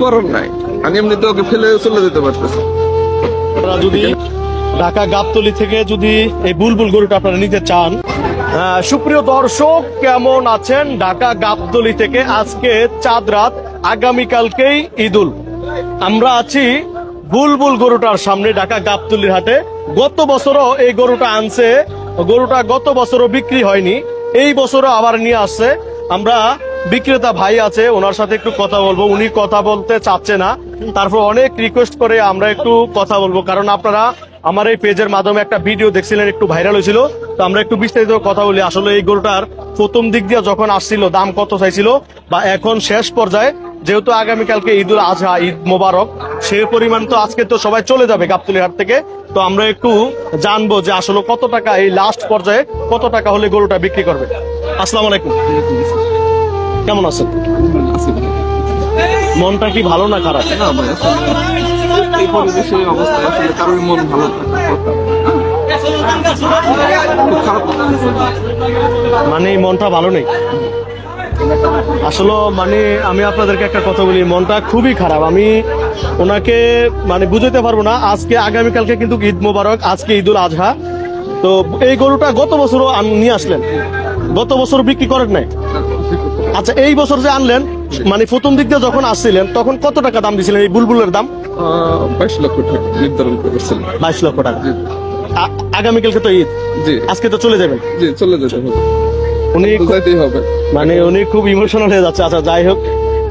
করার নাই, আমি এমনিতে ওকে ফেলে চলে যেতে পারতেছি। আপনারা যদি ঢাকা গাবতলী থেকে যদি এই বুলবুল গরুটা আপনারা নিতে চান, সুপ্রিয় দর্শক কেমন আছেন? ঢাকা গাবতলী থেকে আজকে চাঁদ রাত, আগামীকালকেই ঈদুল। আমরা আছি বুলবুল গরুটার সামনে ঢাকা গাবতলীর হাটে। গত বছরও এই গরুটা আনছে, গরুটা গত বছরও বিক্রি হয়নি, এই বছরও আবার নিয়ে আসছে। আমরা বিক্রেতা ভাই আছে, ওনার সাথে একটু কথা বলবো। উনি কথা বলতে চাচ্ছে না, তারপর অনেক রিকোয়েস্ট করে আমরা একটু কথা বলবো, কারণ আপনারা আমার এই পেজের মাধ্যমে একটা ভিডিও দেখছিলেন, একটু ভাইরাল হয়েছিল। তো আমরা একটু বিস্তারিত কথা বলি। আসলে এই গরুটার প্রথম দিক দিয়ে যখন আসছিল দাম কত চাইছিল, বা এখন শেষ পর্যায়ে যেহেতু আগামীকালকে ঈদুল আজহা, ঈদ মোবারক, সেই পরিমাণ তো আজকে তো সবাই চলে যাবে গাবতলী হাট থেকে। তো আমরা একটু জানবো যে আসলে কত টাকা এই লাস্ট পর্যায়ে কত টাকা হলে গরুটা বিক্রি করবে। আসসালামু আলাইকুম, কেমন আছেন? মনটা কি ভালো না খারাপ? না ভাই, আসলে এই পরিবেশে অবস্থায় আসলে কারোর মন ভালো থাকে, খুব খারাপ লাগতেছে। মানে মনটা ভালো নেই আসলে। মানে আমি আপনাদেরকে একটা কথা বলি, মনটা খুবই খারাপ। আমি ওনাকে মানে বুঝাতে পারবো না। আজকে আগামীকালকে কিন্তু ঈদ মোবারক, আজকে ঈদুল আজহা। তো এই গরুটা গত বছরও নিয়ে আসলেন, গত বছর বিক্রি করেন নাই। আচ্ছা, এই বছর যে আনলেন, মানে প্রথম দিক দিয়ে যখন আসছিলেন তখন কত টাকা দাম দিয়েছিলেন এই বুলবুলের দাম? 22 লক্ষ টাকা নির্ধারণ করেছিলেন। 22 লক্ষ টাকা। আগামীকালকে তো ঈদ, জি আজকে তো চলে যাবেন। জি, চলে যেতে হবে, উনি যাইতেই হবে। মানে উনি খুব ইমোশনাল হয়ে যাচ্ছে। আচ্ছা, যাই হোক,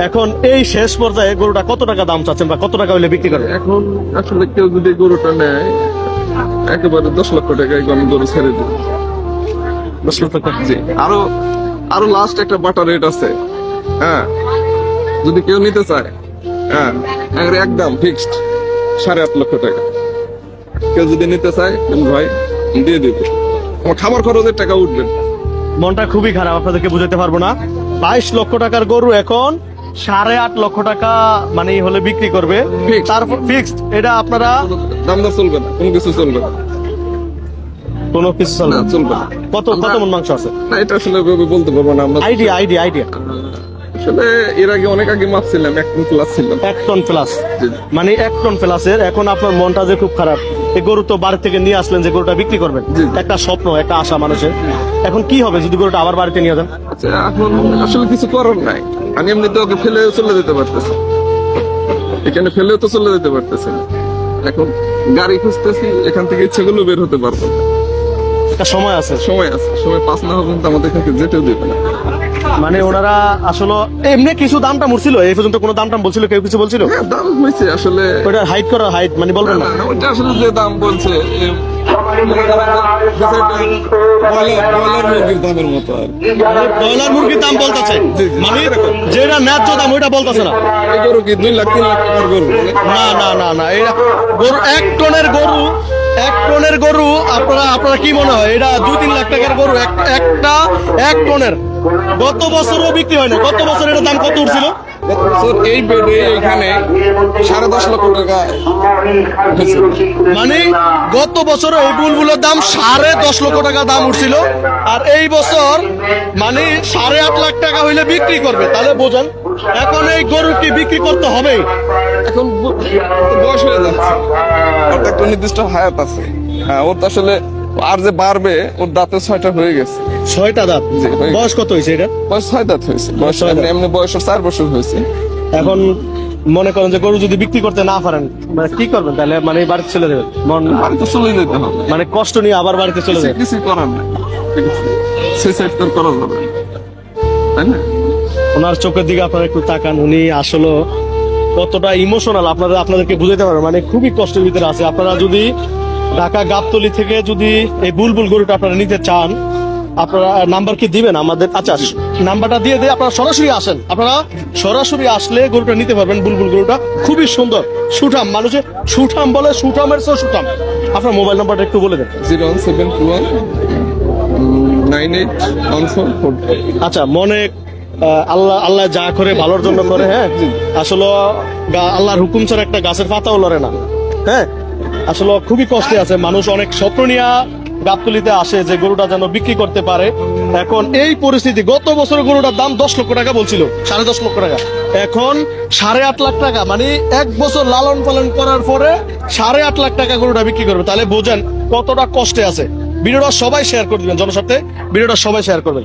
এখন এই শেষ পর্যায়ে গরুটা কত টাকা দাম চাচ্ছেন বা কত টাকা হলে বিক্রি করবেন? এখন আসলে কেউ যদি গরুটা নেয়, একেবারে 10 লক্ষ টাকায় আমি গরু ছেড়ে দিই। 10 লক্ষ টাকা। জি, আরো লাস্ট একটা বাটা রেট আছে। হ্যাঁ, যদি কেউ নিতে চায়, হ্যাঁ, একদম ফিক্সড 8.5 লক্ষ টাকা। কেউ যদি নিতে চায় ভাই দিয়ে দিবে, আমার খাবার খরচের টাকা উঠবে। মনটা খুবই খারাপ, আপনাদেরকে বুঝাতে পারবো না। 22 লক্ষ টাকার গরু এখন 8.5 লক্ষ টাকা মানে হলে বিক্রি করবে। Fixed. তারপর ফিক্সড, এটা আপনারা দাম দর চলবে না, কোনো কিছু চলবে না। কোনো কিছু চলবে না, না। চলবে না। কত মন মাংস আছে? না, এটা আসলে ওইভাবে বলতে পারবো না আমরা। আইডিয়া আসলে এর আগে অনেক আগে মাপছিলাম, 1 টন প্লাস ছিল। 1 টন প্লাস। জি। মানে 1 টন প্লাসের। এখন আপনার মনটা যে খুব খারাপ, এই গরু তো বাড়ি থেকে নিয়ে আসলেন যে গরুটা বিক্রি করবেন, জি। একটা স্বপ্ন, একটা আশা মানুষের। এখন কি হবে যদি গরুটা আবার বাড়িতে নিয়ে যান? আচ্ছা, এখন আসলে কিছু করার নাই, আমি এমনিতে ওকে ফেলে চলে যেতে পারতেছি, এখানে ফেলেও তো চলে যেতে পারতেছি না। এখন গাড়ি খুঁজতেছি, এখান থেকে ইচ্ছেগুলো বের হতে পারবো না। একটা সময় আছে। সময় পাস না হবে কিন্তু আমাদের এখানে যেতেও দেবে না। মানে ওনারা আসলে এমনি কিছু দামটা মুড়ছিল, এই পর্যন্ত কোনো দামটা বলছিল, কেউ কিছু বলছিল? হ্যাঁ, দাম হয়েছে আসলে। ওটা হাইট করা হাইট মানে বলবেন না? ওইটা আসলে যে দাম বলছে ব্রয়লার মুরগির দামের মতো আর কি। ব্রয়লার মুরগির দাম বলতেছে, জি, জি। মানে যেটা ন্যায্য দাম ওইটা বলতেছে না। এই গরু কি 2 লাখ 3 লাখ টাকার গরু? না, এটা গরু 1 টনের গরু। 1 টনের গরু আপনারা কি মনে হয় এটা 2-3 লাখ টাকার গরু? একটা 1 টনের গত বছরও বিক্রি হয় না। গত বছর এটার দাম কত উঠছিল? গত বছর এই বেডে এখানে 10.5 লক্ষ টাকা হয়েছে। মানে গত বছর এই বুলবুলের দাম 10.5 লক্ষ টাকা দাম উঠছিল, আর এই বছর মানে 8.5 লাখ টাকা হইলে বিক্রি করবে। তাহলে বোঝেন এখন এই গরু কি বিক্রি করতে হবে? এখন বয়স হয়ে যাচ্ছে, ওর তো একটা নির্দিষ্ট হায়াত আছে। হ্যাঁ, ওর তো আসলে আর যে বাড়বে, ওর দাঁতে 6টা হয়ে গেছে। 6টা দাঁত। জি, হয়ে গেছে। বয়স কত হয়েছে এটা? বয়স 6 দাঁত হয়েছে। বয়স 6 দাঁত। এমনি বয়স 4 বছর হয়েছে। এখন মনে করেন যে গরু যদি বিক্রি করতে না পারেন, মানে কি করবেন তাহলে? মানে বাড়িতে চলে যাবেন? বাড়িতে চলে যেতে হবে, মানে কষ্ট নিয়ে আবার বাড়িতে চলে যাবেন? কিছু করার নাই, সুইসাইড তো করা যাবে না, তাই না? ওনার চোখের দিকে আপনারা একটু তাকান, উনি আসলে কতটা ইমোশনাল আপনাদেরকে বুঝাতে পারবেন। মানে খুবই কষ্টের ভিতরে আছে। আপনারা যদি ঢাকা গাবতলী থেকে যদি এই বুলবুল গরুটা আপনারা নিতে চান, আপনারা নাম্বার কি দিবেন আমাদের? আচ্ছা, নাম্বারটা দিয়ে আপনারা সরাসরি আসেন। আপনারা সরাসরি আসলে গরুটা নিতে পারবেন। বুলবুল গরুটা খুবই সুন্দর, সুঠাম, মানুষে সুঠাম বলে, সুঠামের চেয়ে সুঠাম। আপনার মোবাইল নাম্বারটা একটু বলে দেন। 01721 981444। আচ্ছা, মনে আল্লাহ যা করে ভালোর জন্য করে। হ্যাঁ, আসলে আল্লাহর হুকুম ছাড়া একটা গাছের পাতাও লড়ে না। হ্যাঁ, আসলে খুবই কষ্টে আছে মানুষ, অনেক স্বপ্ন নিয়ে গাবতলিতে আসে যে গরুটা যেন বিক্রি করতে পারে। এখন এই পরিস্থিতি, গত বছর গরুটার দাম 10 লক্ষ টাকা বলছিল, 10.5 লক্ষ টাকা, এখন 8.5 লাখ টাকা, মানে 1 বছর লালন পালন করার পরে 8.5 লাখ টাকা গরুটা বিক্রি করবে। তাহলে বোঝেন কতটা কষ্টে আছে। ভিডিওটা সবাই শেয়ার করে দিবেন, জনস্বার্থে ভিডিওটা সবাই শেয়ার করবেন।